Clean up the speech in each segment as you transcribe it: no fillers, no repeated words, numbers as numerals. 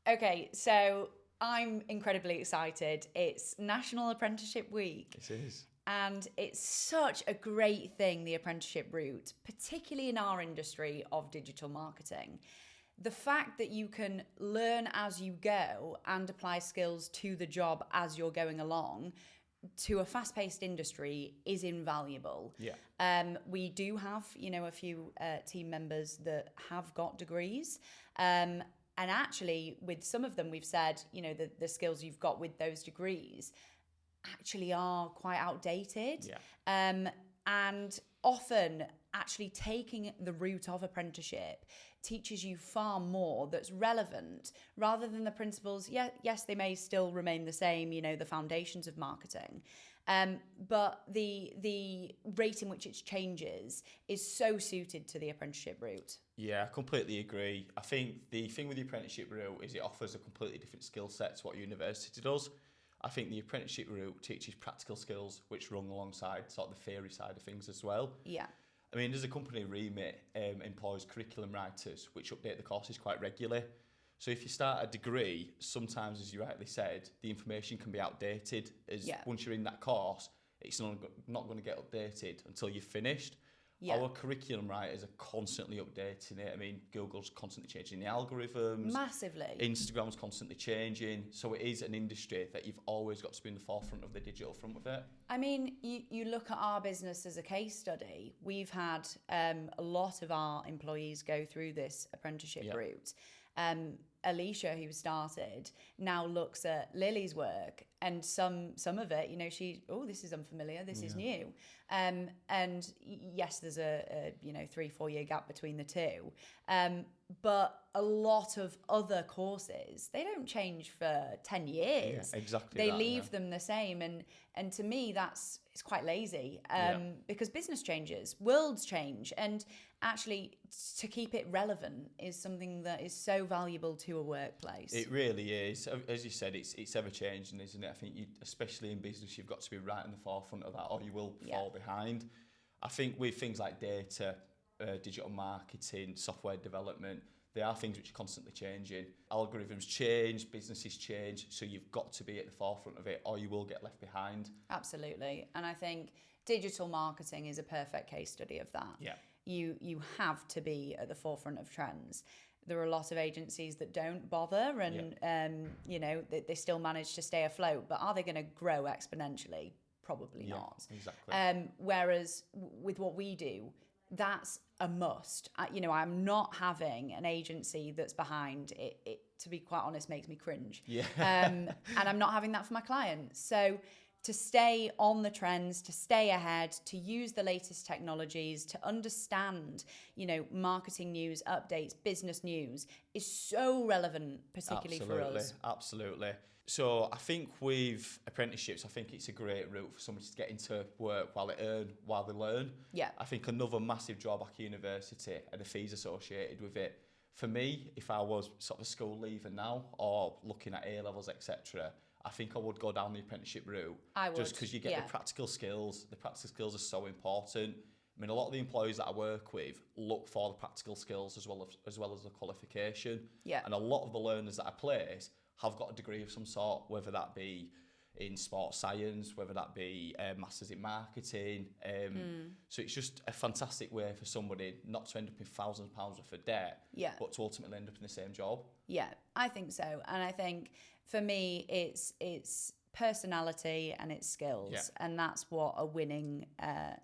Okay, so I'm incredibly excited. It's National Apprenticeship Week. It is. And it's such a great thing, the apprenticeship route, particularly in our industry of digital marketing. The fact that you can learn as you go and apply skills to the job as you're going along to a fast-paced industry is invaluable. Yeah. We do have, a few team members that have got degrees. And actually, with some of them, we've said, the skills you've got with those degrees actually are quite outdated. Yeah. And often, actually taking the route of apprenticeship teaches you far more that's relevant rather than the principles. Yes, they may still remain the same, the foundations of marketing. But the rate in which it changes is so suited to the apprenticeship route. Yeah, I completely agree. I think the thing with the apprenticeship route is it offers a completely different skill set to what university does. I think the apprenticeship route teaches practical skills which run alongside sort of the theory side of things as well. Yeah. I mean, as a company, Remit employs curriculum writers which update the courses quite regularly. So if you start a degree, sometimes, as you rightly said, the information can be outdated. Once you're in that course, it's not going to get updated until you've finished. Yeah. Our curriculum writers are constantly updating it. I mean, Google's constantly changing the algorithms. Massively. Instagram's constantly changing. So it is an industry that you've always got to be in the forefront of the digital front with it. I mean, you look at our business as a case study. We've had a lot of our employees go through this apprenticeship route. Alicia, who started, now looks at Lily's work, and some of it, this is unfamiliar, this is new. And yes, there's a 3-4 year gap between the two. But a lot of other courses, they don't change for 10 years. Yeah, exactly. They leave them the same. And to me, it's quite lazy because business changes, worlds change. And actually, to keep it relevant is something that is so valuable to a workplace. It really is. As you said, it's ever changing, isn't it? I think especially in business, you've got to be right in the forefront of that or you will fall behind. I think with things like data, digital marketing, software development, they are things which are constantly changing. Algorithms change, businesses change, so you've got to be at the forefront of it or you will get left behind. Absolutely. And I think digital marketing is a perfect case study of that. Yeah. You have to be at the forefront of trends. There are a lot of agencies that don't bother and, they still manage to stay afloat, but are they going to grow exponentially? Probably not. Exactly. Whereas with what we do, that's a must. I'm not having an agency that's behind it. It, to be quite honest, makes me cringe. Yeah. And I'm not having that for my clients. So to stay on the trends, to stay ahead, to use the latest technologies, to understand, marketing news, updates, business news is so relevant, particularly for us. Absolutely. So I think with apprenticeships, I think it's a great route for somebody to get into work while they learn. Yeah. I think another massive drawback at university are the fees associated with it. For me, if I was sort of a school leaver now or looking at A-levels, etc., I think I would go down the apprenticeship route. I would, just because you get the practical skills. The practical skills are so important. I mean, a lot of the employees that I work with look for the practical skills as well as the qualification. Yeah. And a lot of the learners that I place have got a degree of some sort, whether that be in sports science, whether that be masters in marketing. So it's just a fantastic way for somebody not to end up in thousands of pounds worth of debt, but to ultimately end up in the same job. Yeah, I think so. And I think for me, it's personality and its skills. And that's what a winning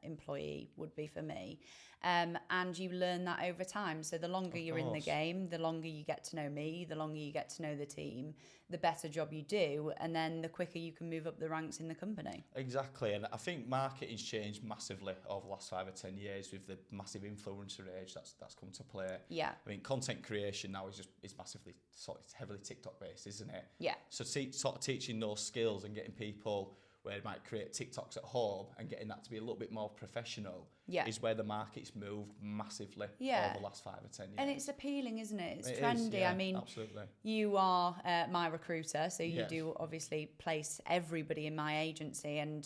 employee would be for me. And you learn that over time. So the longer you're in the game, the longer you get to know me, the longer you get to know the team, the better job you do, and then the quicker you can move up the ranks in the company. Exactly. And I think marketing's changed massively over the last 5 or 10 years with the massive influencer age that's come to play. Yeah. I mean, content creation now is massively it's heavily TikTok based, isn't it? Yeah. So sort of teaching those skills and getting people where they might create TikToks at home and getting that to be a little bit more professional is where the market's moved massively over the last 5 or 10 years. And it's appealing, isn't it? It's trendy. I mean, absolutely. You are my recruiter, so you do obviously place everybody in my agency, and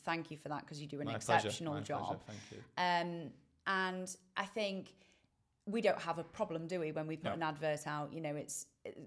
thank you for that because you do an exceptional job. Pleasure. Thank you. And I think we don't have a problem, do we, when we put No. an advert out? You know,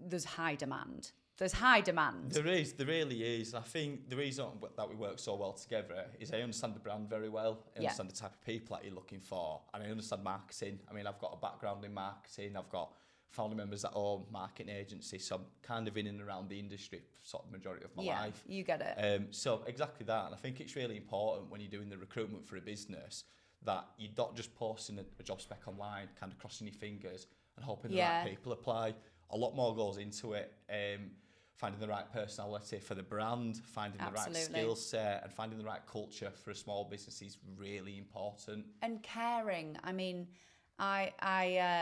there's high demand. There's high demand. There really is. I think the reason that we work so well together is I understand the brand very well. I understand the type of people that you're looking for, and I understand marketing. I mean, I've got a background in marketing. I've got family members that own marketing agencies, so I'm kind of in and around the industry for sort of the majority of my life. You get it. So exactly that, and I think it's really important when you're doing the recruitment for a business that you're not just posting a job spec online, kind of crossing your fingers and hoping the right people apply. A lot more goes into it. Finding the right personality for the brand, finding the right skill set, and finding the right culture for a small business is really important. And caring. I mean, I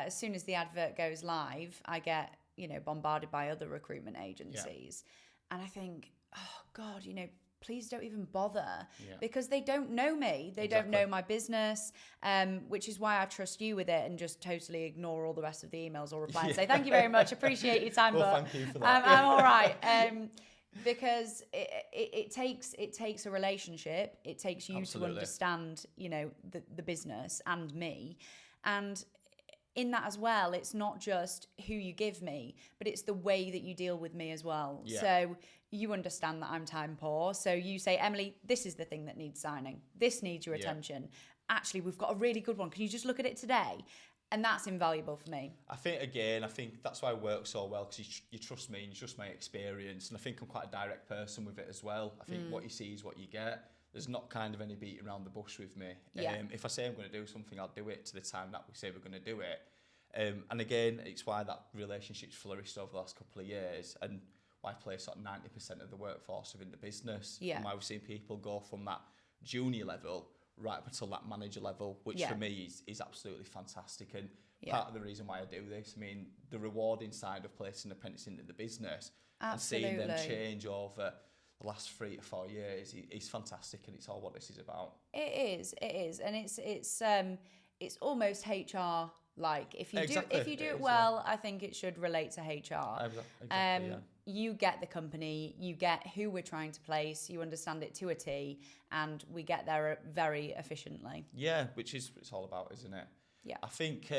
as soon as the advert goes live, I get, you know, bombarded by other recruitment agencies, and I think, oh God, you know, please don't even bother, because they don't know me. They don't know my business, which is why I trust you with it and just totally ignore all the rest of the emails or reply and say, thank you very much, appreciate your time, well, but thank you for that. I'm all right. Because it takes a relationship. It takes you to understand, you know, the business and me. And in that as well, it's not just who you give me, but it's the way that you deal with me as well. Yeah. So you understand that I'm time poor. So you say, Emily, this is the thing that needs signing. This needs your attention. Actually, we've got a really good one. Can you just look at it today? And that's invaluable for me. I think that's why I work so well, because you trust me and you trust my experience. And I think I'm quite a direct person with it as well. I think what you see is what you get. There's not kind of any beating around the bush with me. If I say I'm going to do something, I'll do it to the time that we say we're going to do it. And again, it's why that relationship's flourished over the last couple of years, and why I place sort of 90% of the workforce within the business. And why we've seen people go from that junior level right up until that manager level, which for me is absolutely fantastic. And part of the reason why I do this, I mean, the rewarding side of placing an apprentice into the business and seeing them change over the last 3 to 4 years is fantastic, and it's all what this is about. It is, and it's almost HR. Like if you do it well, I think it should relate to HR. Exactly, you get the company, you get who we're trying to place, you understand it to a T, and we get there very efficiently. Yeah, which is what it's all about, isn't it? Yeah. I think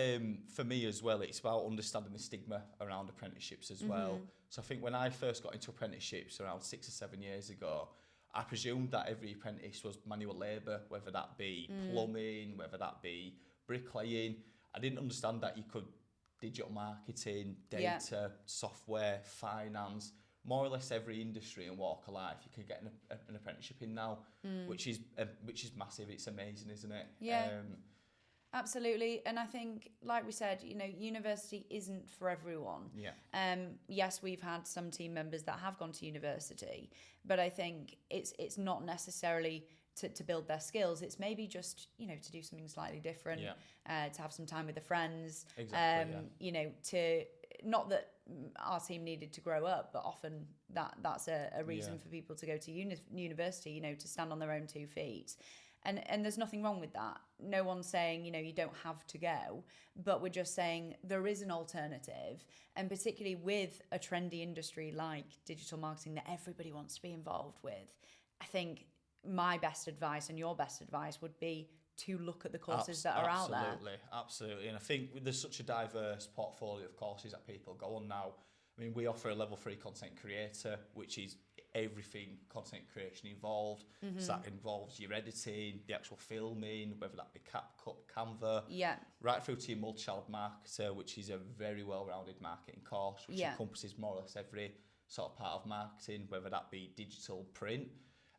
for me as well, it's about understanding the stigma around apprenticeships as well. So I think when I first got into apprenticeships around 6 or 7 years ago, I presumed that every apprentice was manual labour, whether that be plumbing, whether that be bricklaying. I didn't understand that you could digital marketing, data, software, finance, more or less every industry and walk of life. You can get an apprenticeship in now, which is massive. It's amazing, isn't it? Yeah. Absolutely. And I think, like we said, you know, university isn't for everyone. Yeah. Yes, we've had some team members that have gone to university, but I think it's not necessarily to build their skills. It's maybe just, you know, to do something slightly different, to have some time with the friends. Exactly, you know, to, not that our team needed to grow up, but often that's a reason for people to go to university, you know, to stand on their own 2 feet. And there's nothing wrong with that. No one's saying, you know, you don't have to go, but we're just saying there is an alternative. And particularly with a trendy industry like digital marketing that everybody wants to be involved with, I think my best advice and your best advice would be to look at the courses that are out there. Absolutely. And I think there's such a diverse portfolio of courses that people go on now. I mean, we offer a level 3 content creator, which is everything content creation involved. So that involves your editing, the actual filming, whether that be CapCut, Canva, right through to your multi-channel marketer, which is a very well-rounded marketing course, which encompasses more or less every sort of part of marketing, whether that be digital, print.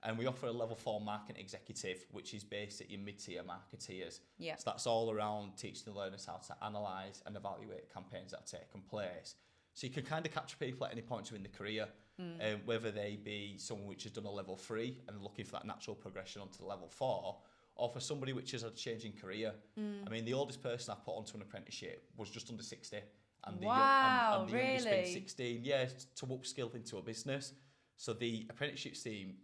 And we offer a level 4 marketing executive, which is based at your mid-tier marketeers. So that's all around teaching the learners how to analyse and evaluate campaigns that have taken place. So you can kind of capture people at any point during the career, whether they be someone which has done a level 3 and looking for that natural progression onto the level 4, or for somebody which has had a change in career. I mean, the oldest person I put onto an apprenticeship was just under 60. And the youngest been 16, to upskill into a business. So the apprenticeship scheme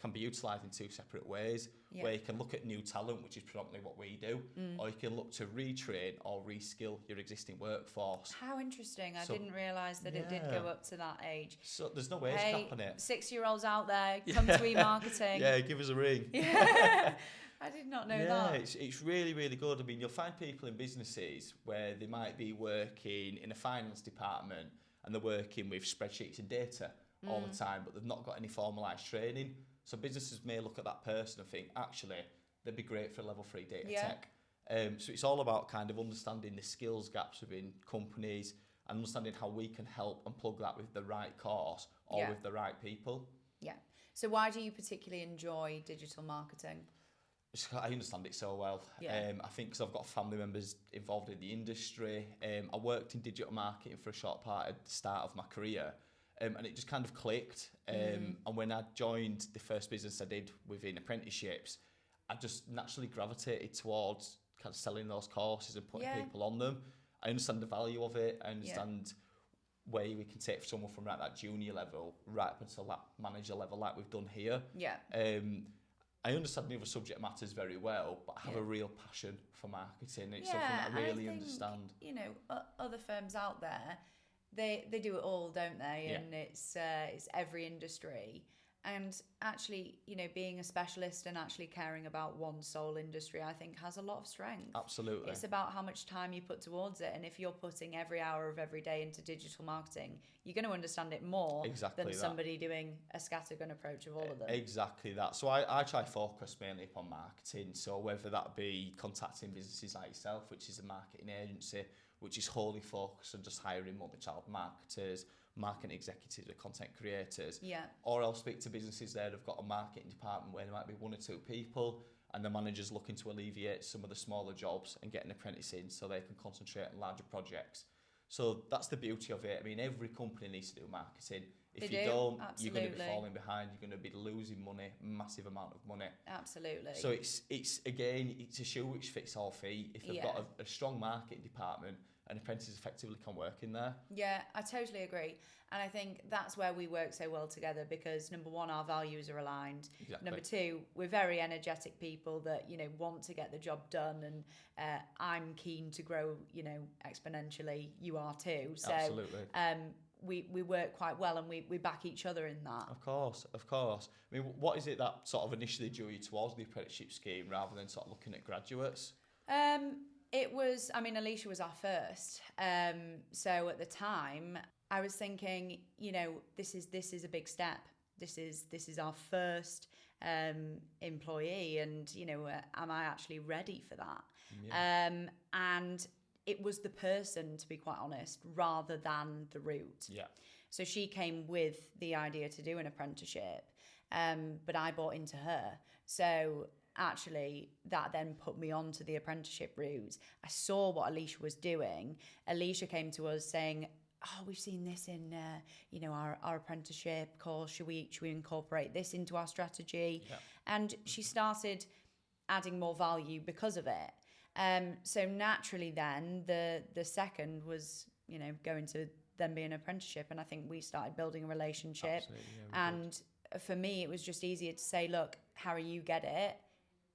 can be utilised in two separate ways, where you can look at new talent, which is predominantly what we do, or you can look to retrain or reskill your existing workforce. How interesting. I didn't realise that it did go up to that age. So there's no age cap on it. 6-year-olds out there, come to e-marketing. Yeah, give us a ring. Yeah. I did not know that. Yeah, it's really, really good. I mean, you'll find people in businesses where they might be working in a finance department and they're working with spreadsheets and data all the time, but they've not got any formalised training. So businesses may look at that person and think, actually, they'd be great for level 3 data tech. So it's all about kind of understanding the skills gaps within companies and understanding how we can help and plug that with the right course or with the right people. Yeah. So why do you particularly enjoy digital marketing? I understand it so well. I think because I've got family members involved in the industry. I worked in digital marketing for a short part at the start of my career. And it just kind of clicked. And when I joined the first business I did within apprenticeships, I just naturally gravitated towards kind of selling those courses and putting people on them. I understand the value of it. I understand where we can take someone from that junior level right up until that manager level like we've done here. I understand the other subject matters very well, but I have a real passion for marketing. It's something I really understand. You know, other firms out there, they do it all, don't they? And it's every industry. And actually, you know, being a specialist and actually caring about one sole industry, I think has a lot of strength. Absolutely. It's about how much time you put towards it. And if you're putting every hour of every day into digital marketing, you're going to understand it more than somebody doing a scattergun approach of all of them. Exactly that. So I try focus mainly upon marketing. So whether that be contacting businesses like yourself, which is a marketing agency, which is wholly focused on just hiring multi-channel marketers, marketing executives or content creators, or I'll speak to businesses there that've got a marketing department where there might be 1 or 2 people and the manager's looking to alleviate some of the smaller jobs and get an apprentice in so they can concentrate on larger projects. So that's the beauty of it. I mean, every company needs to do marketing. If you don't, you're going to be falling behind. You're going to be losing money, massive amount of money. Absolutely. So it's again, it's a shoe which fits all feet. If they've got a strong marketing department, an apprentice effectively can work in there. Yeah, I totally agree. And I think that's where we work so well together because number 1, our values are aligned. Exactly. Number 2, we're very energetic people that, you know, want to get the job done. And I'm keen to grow, you know, exponentially. You are too. So, absolutely. We work quite well and we back each other in that. Of course. I mean, what is it that sort of initially drew you towards the apprenticeship scheme rather than sort of looking at graduates? It was, I mean, Alicia was our first. So at the time, I was thinking, you know, this is a big step. This is our first employee, and you know, am I actually ready for that? Yeah. And it was the person, to be quite honest, rather than the route. Yeah. So she came with the idea to do an apprenticeship, but I bought into her. So actually that then put me on to the apprenticeship route. I saw what Alicia was doing. Alicia came to us saying, oh, we've seen this in you know, our apprenticeship course, should we incorporate this into our strategy? And she started adding more value because of it. So naturally then the second was, you know, going to then be an apprenticeship, and I think we started building a relationship. And for me it was just easier to say, look, Harry, you get it,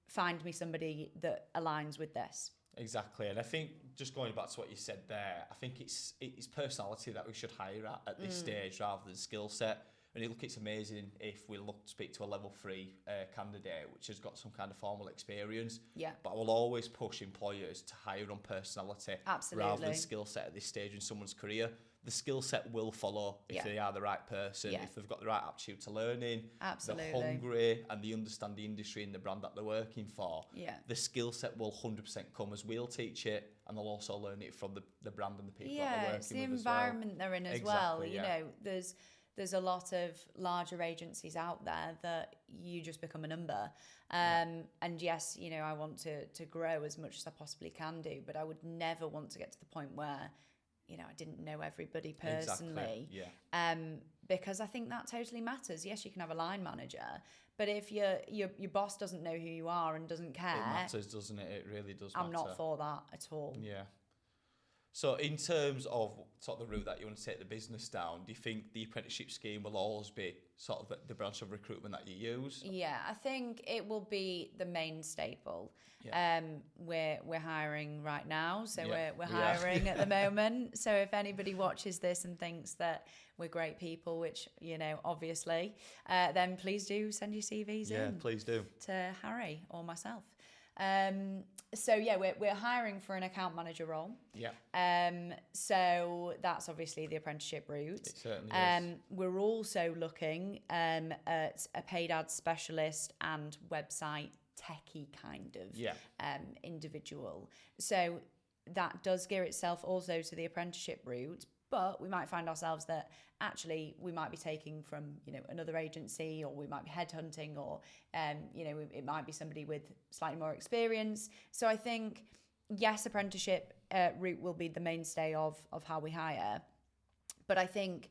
find me somebody that aligns with this. Exactly. And I think just going back to what you said there, I think it's personality that we should hire at this stage rather than skill set. And look, it's amazing if we look to speak to a level 3 candidate which has got some kind of formal experience. Yeah. But I will always push employers to hire on personality rather than skill set at this stage in someone's career. The skill set will follow if they are the right person, if they've got the right aptitude to learning, they're hungry and they understand the industry and the brand that they're working for. The skill set will 100% come as we'll teach it, and they'll also learn it from the brand and the people that they're working with. It's the environment they're in as well. You know, there's a lot of larger agencies out there that you just become a number. And yes, you know, I want to grow as much as I possibly can do, but I would never want to get to the point where, you know, I didn't know everybody personally. Because I think that totally matters. Yes, you can have a line manager, but if your boss doesn't know who you are and doesn't care, it matters, doesn't it? It really does matter. I'm not for that at all. Yeah. So in terms of sort of the route that you want to take the business down, do you think the apprenticeship scheme will always be sort of the branch of recruitment that you use? Yeah, I think it will be the main staple. Yeah. We're hiring right now, so Yeah, we're we are. hiring at the moment. So if anybody watches this and thinks that we're great people, which obviously, then please do send your CVs in. Yeah, please do. To Harry or myself. So yeah, we're hiring for an account manager role. Yeah. So that's obviously the apprenticeship route. It certainly is. We're also looking at a paid ad specialist and website techie kind of individual. So that does gear itself also to the apprenticeship route. But we might find ourselves that actually we might be taking from another agency, or we might be headhunting, or it might be somebody with slightly more experience. So I think yes, apprenticeship route will be the mainstay of how we hire, but I think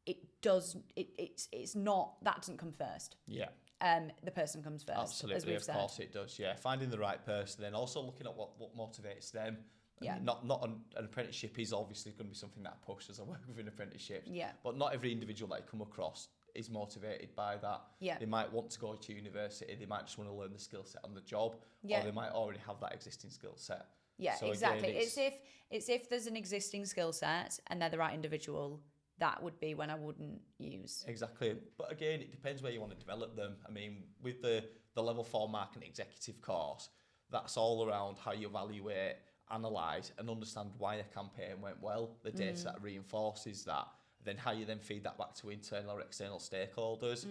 it's not, that doesn't come first. Yeah. The person comes first. Absolutely, as we've of said. course it does. Yeah, finding the right person, then also looking at what motivates them. Yeah. Not an apprenticeship is obviously going to be something that pushes. I work with an apprenticeship. Yeah. But not every individual that you come across is motivated by that. Yeah. They might want to go to university. They might just want to learn the skill set on the job. Yeah. Or they might already have that existing skill set. Yeah, so exactly. Again, it's if there's an existing skill set and they're the right individual, that would be when I wouldn't use. Exactly. But again, it depends where you want to develop them. I mean, with the level 4 marketing executive course, that's all around how you evaluate, analyse and understand why a campaign went well, the data that reinforces that, then how you then feed that back to internal or external stakeholders.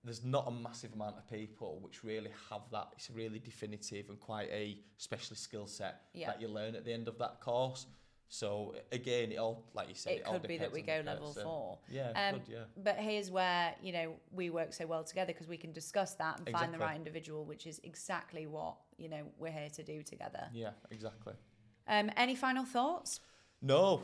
There's not a massive amount of people which really have that. It's a really definitive and quite a specialist skill set that you learn at the end of that course. So again, it all, like you said, it could be that we go level 4. Yeah, it could, yeah. But here's where we work so well together, because we can discuss that and find the right individual, which is exactly what we're here to do together. Yeah, exactly. Any final thoughts? No,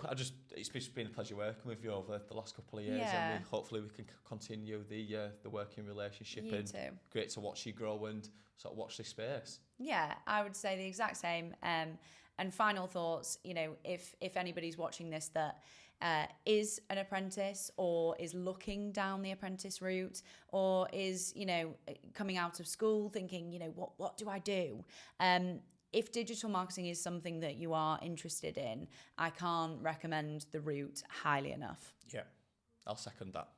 it's just been a pleasure working with you over the last couple of years, Yeah. and hopefully we can continue the working relationship. You too. Great to watch you grow and sort of watch this space. Yeah, I would say the exact same. And final thoughts, if anybody's watching this that is an apprentice, or is looking down the apprentice route, or is, coming out of school thinking, what do I do? If digital marketing is something that you are interested in, I can't recommend the route highly enough. Yeah, I'll second that.